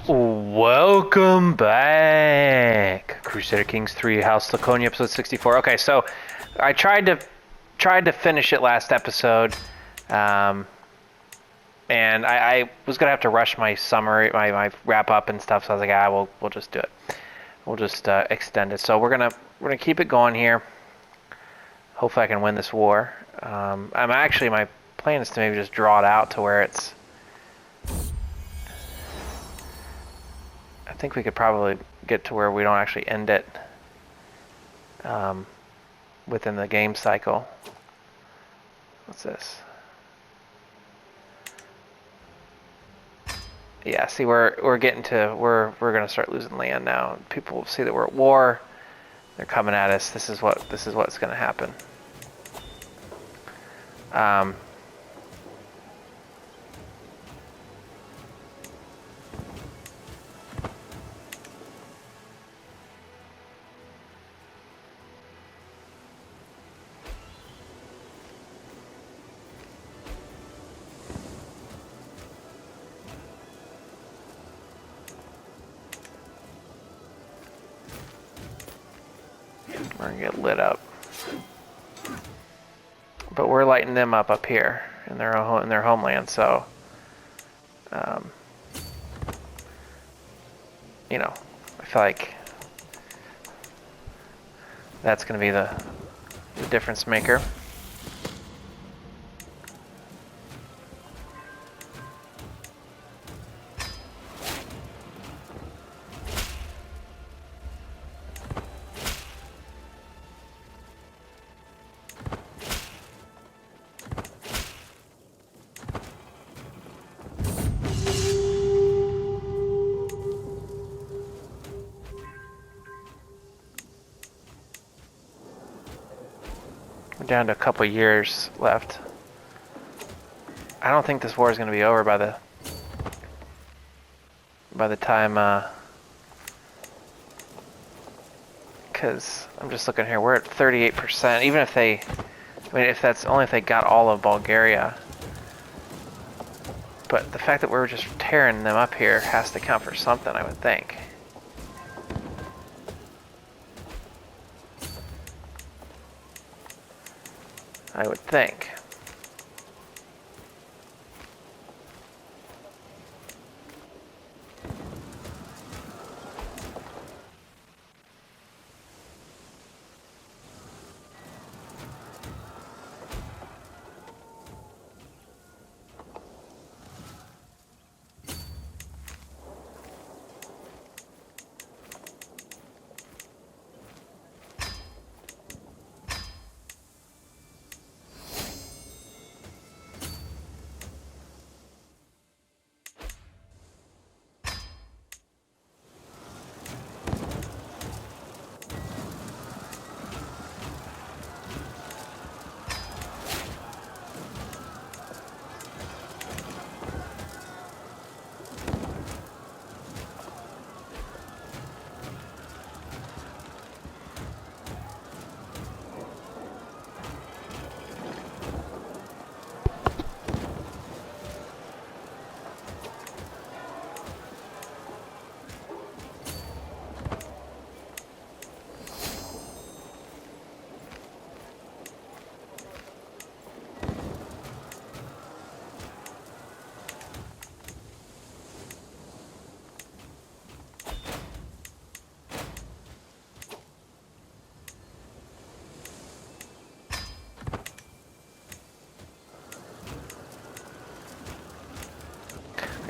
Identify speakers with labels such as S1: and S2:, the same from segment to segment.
S1: Welcome back, Crusader Kings 3 House Laconia episode 64. Okay, so I tried to finish it last episode, and I was gonna have to rush my summary, my wrap up and stuff. So I was like, we'll just do it. We'll just extend it. So we're gonna keep it going here. Hopefully, I can win this war. My plan is to maybe just draw it out to where it's. I think we could probably get to where we don't actually end it within the game cycle. What's this? Yeah, see, we're getting to we're gonna start losing land now. People see that we're at war. They're coming at us. This is what's gonna happen. We're gonna get lit up, but we're lighting them up here in their homeland. So, I feel like that's gonna be the difference maker. We're down to a couple years left. I don't think this war is going to be over by the time, because I'm just looking here. We're at 38%. Even if if they got all of Bulgaria. But the fact that we're just tearing them up here has to count for something, I would think. I would think.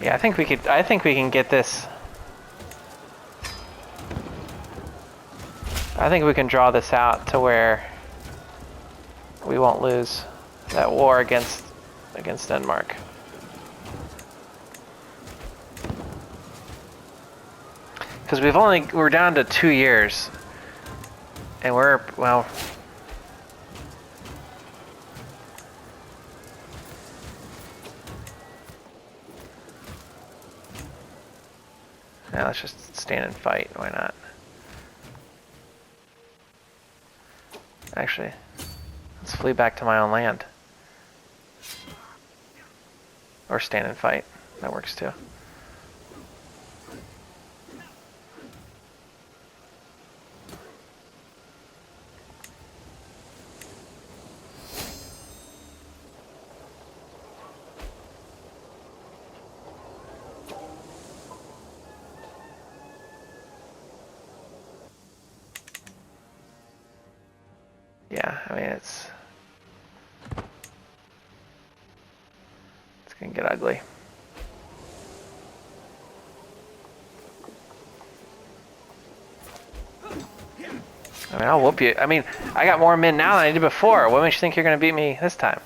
S1: Yeah, I think we can get this. I think we can draw this out to where we won't lose that war against Denmark. Because we're down to 2 years, and well. Yeah, let's just stand and fight. Why not? Actually, let's flee back to my own land. Or stand and fight. That works too. I mean, it's gonna get ugly. I mean, I'll whoop you. I mean, I got more men now than I did before. What makes you think you're gonna beat me this time?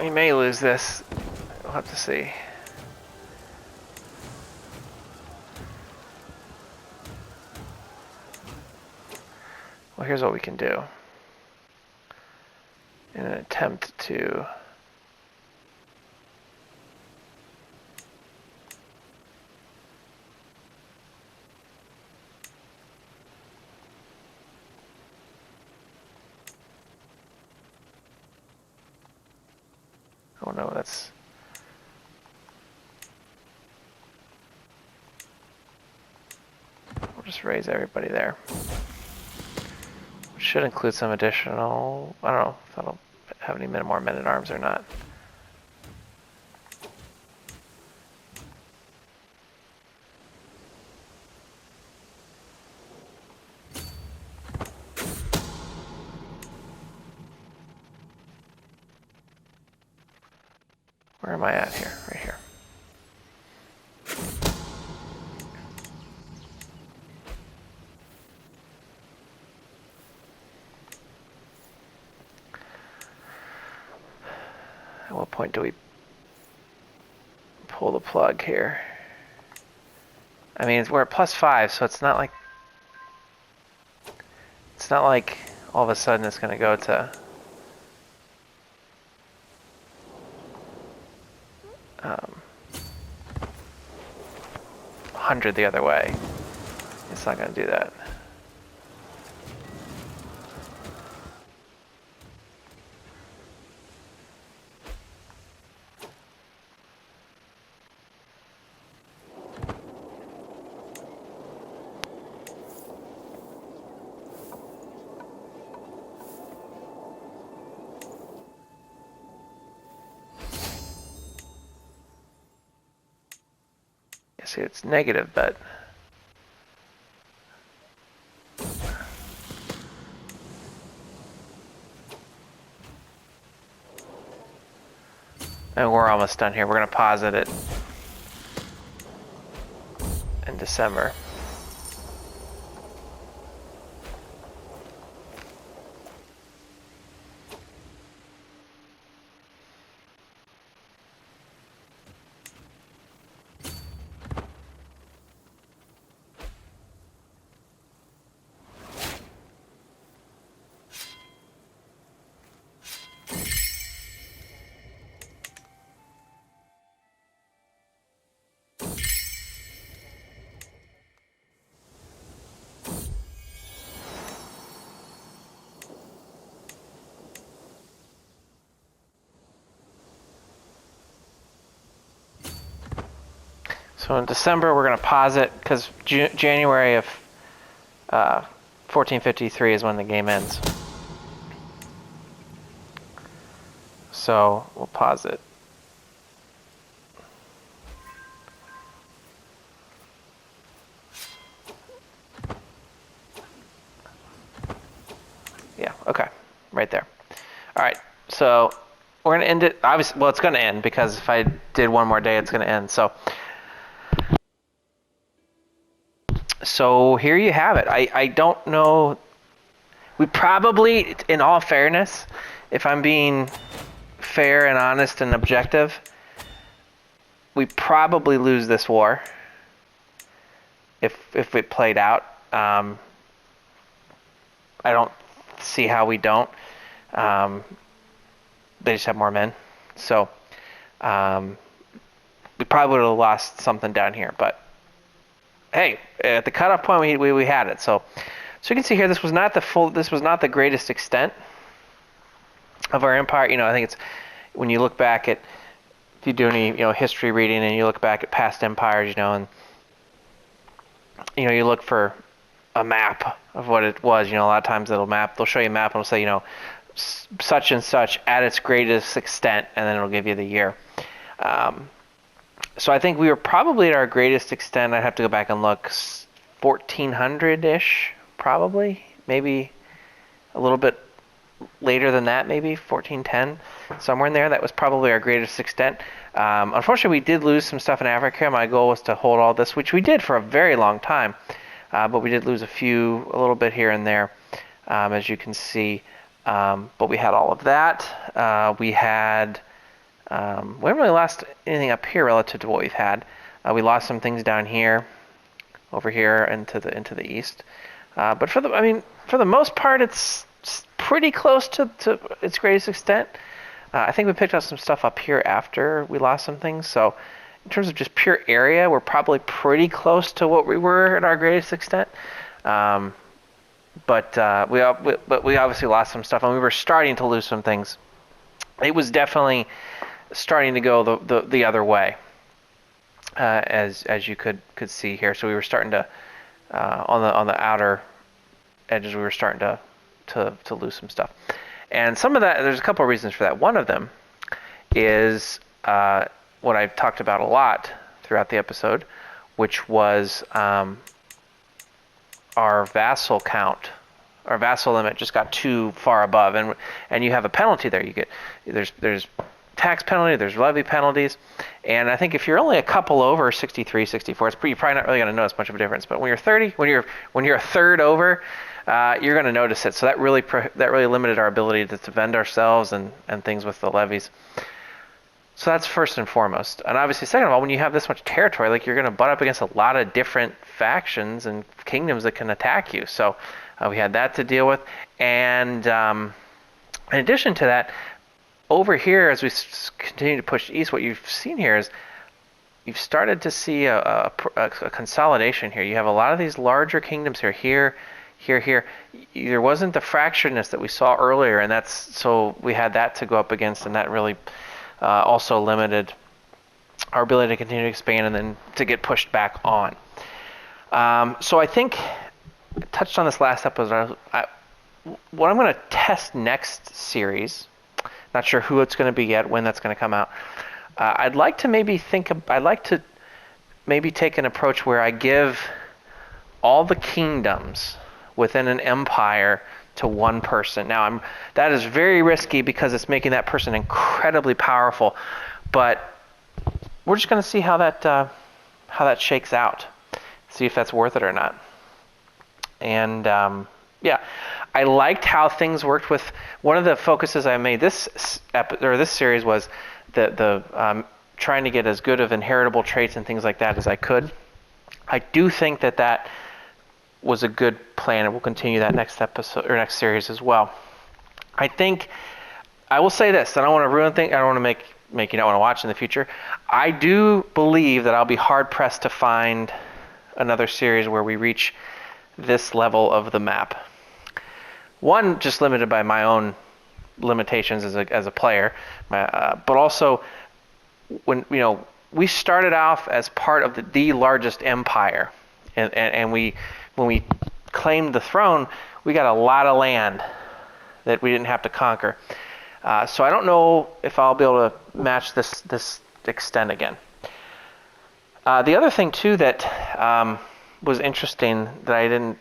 S1: We may lose this. We'll have to see. Well, here's what we can do. In an attempt to... Oh no, that's... We'll just raise everybody there. Should include some additional... I don't know if that'll have any more men-at-arms or not. Where am I at here? Right here. At what point do we pull the plug here? I mean, we're at +5, so it's not like all of a sudden it's going to go to 100 the other way. It's not going to do that. See, it's negative, but and we're almost done here. We're going to posit it in December. So in December, we're going to pause it because January of 1453 is when the game ends. So we'll pause it. Yeah, okay, right there. All right, so we're going to end it. Obviously, well, it's going to end because if I did one more day, it's going to end. So here you have it. I don't know. We probably, in all fairness, if I'm being fair and honest and objective, we probably lose this war if it played out. I don't see how we don't. They just have more men. So we probably would have lost something down here, but hey, at the cutoff point, we had it. So you can see here, this was not the greatest extent. of our empire. I think it's when you look back at, if you do any history reading and you look back at past empires, and you look for a map of what it was. A lot of times they'll show you a map and it'll say such and such at its greatest extent, and then it'll give you the year. So I think we were probably at our greatest extent. I'd have to go back and look, 1400-ish, probably, maybe a little bit later than that, maybe 1410, somewhere in there. That was probably our greatest extent. Unfortunately, we did lose some stuff in Africa. My goal was to hold all this, which we did for a very long time, but we did lose a little bit here and there, as you can see. But we had all of that. We haven't really lost anything up here relative to what we've had. We lost some things down here, over here, into the east. But for the most part, it's pretty close to its greatest extent. I think we picked up some stuff up here after we lost some things. So in terms of just pure area, we're probably pretty close to what we were at our greatest extent. But we obviously lost some stuff, and we were starting to lose some things. It was definitely starting to go the other way, as you could see here. So we were starting to on the outer edges, we were starting to lose some stuff. And some of that, there's a couple of reasons for that. One of them is what I've talked about a lot throughout the episode, which was our vassal count. Our vassal limit just got too far above, and you have a penalty there. There's tax penalty, there's levy penalties, and I think if you're only a couple over 63, 64, you're probably not really going to notice much of a difference. But when you're 30, when you're a third over, you're going to notice it. So that really limited our ability to defend ourselves and things with the levies. So that's first and foremost. And obviously, second of all, when you have this much territory, like, you're going to butt up against a lot of different factions and kingdoms that can attack you. So we had that to deal with. And in addition to that, over here, as we continue to push east, what you've seen here is you've started to see a consolidation here. You have a lot of these larger kingdoms here. There wasn't the fracturedness that we saw earlier, and so we had that to go up against, and that really also limited our ability to continue to expand and then to get pushed back on. So I think I touched on this last episode. What I'm going to test next series, not sure who it's going to be yet, when that's going to come out. I'd like to maybe take an approach where I give all the kingdoms within an empire to one person. Now, that is very risky because it's making that person incredibly powerful, but we're just going to see how that shakes out, see if that's worth it or not. And yeah, I liked how things worked with one of the focuses I made this series was the trying to get as good of inheritable traits and things like that as I could. I do think that was a good plan, and we'll continue that next episode or next series as well. I think I will say this: I don't want to ruin things. I don't want to make you not want to watch in the future. I do believe that I'll be hard pressed to find another series where we reach this level of the map. One, just limited by my own limitations as a player, but also when we started off as part of the largest empire, and when we claimed the throne, we got a lot of land that we didn't have to conquer. So I don't know if I'll be able to match this extent again. The other thing too that was interesting that I didn't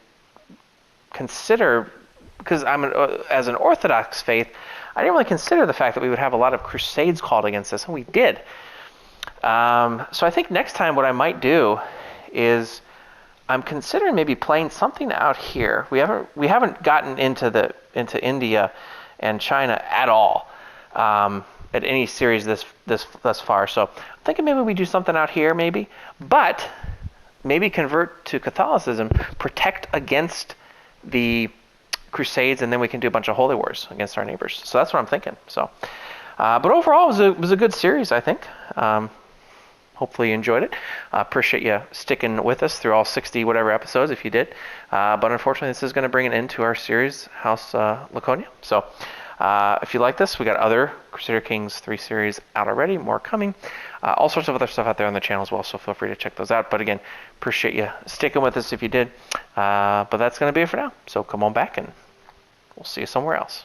S1: consider, because as an Orthodox faith, I didn't really consider the fact that we would have a lot of crusades called against us, and we did. So I think next time what I might do is I'm considering maybe playing something out here. We haven't gotten into India and China at all at any series thus far. So I'm thinking maybe we do something out here, but maybe convert to Catholicism, protect against the Crusades, and then we can do a bunch of holy wars against our neighbors. So that's what I'm thinking. So, but overall, it was a good series, I think. Hopefully you enjoyed it. Appreciate you sticking with us through all 60 whatever episodes if you did. But unfortunately, this is going to bring an end to our series, House Laconia. So If you like this, we got other Crusader Kings 3 series out already, more coming. All sorts of other stuff out there on the channel as well, so feel free to check those out. But again, appreciate you sticking with us if you did. But that's going to be it for now. So come on back and we'll see you somewhere else.